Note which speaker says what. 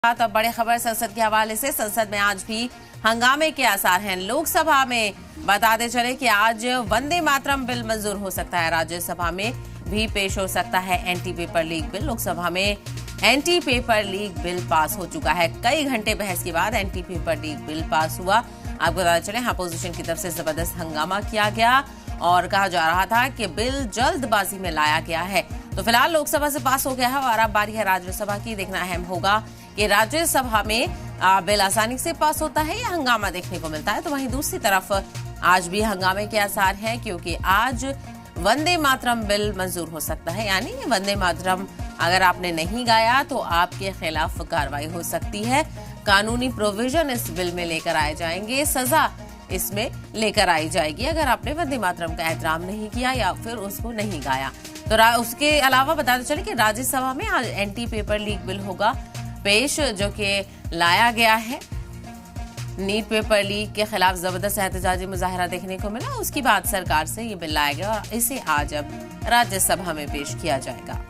Speaker 1: अब बड़ी खबर संसद के हवाले से। संसद में आज भी हंगामे के आसार हैं। लोकसभा में बताते चले कि आज वंदे मातरम बिल मंजूर हो सकता है। राज्यसभा में भी पेश हो सकता है anti paper leak bill. Lok Sabha में anti paper leak bill pass हो चुका है। कई घंटे बहस के बाद anti paper leak bill pass हुआ। आपको बताते चले अपोजिशन की तरफ से जबरदस्त हंगामा किया गया और कहा जा रहा था कि बिल जल्दबाजी में लाया गया है। तो फिलहाल लोकसभा से पास हो गया है और अब बारी है राज्यसभा की। देखना अहम होगा कि राज्यसभा में बिल आसानी से पास होता है या हंगामा देखने को मिलता है। तो वहीं दूसरी तरफ आज भी हंगामे के आसार हैं, क्योंकि आज वंदे मातरम बिल मंजूर हो सकता है। यानी वंदे मातरम अगर आपने नहीं गाया तो आपके खिलाफ कार्रवाई हो सकती है। कानूनी प्रोविजन इस बिल में लेकर आए जाएंगे, सजा इसमें लेकर आई जाएगी अगर आपने वंदे मातरम का एहतराम नहीं किया या फिर उसको नहीं गाया। तो उसके अलावा बताते चले कि राज्यसभा में आज एंटी पेपर लीक बिल होगा पेश, जो कि लाया गया है। नीट पेपर लीक के खिलाफ जबरदस्त एहतजाजी मुजाहरा देखने को मिला। उसके बाद सरकार से ये बिल लाया गया और इसे आज अब राज्यसभा में पेश किया जाएगा।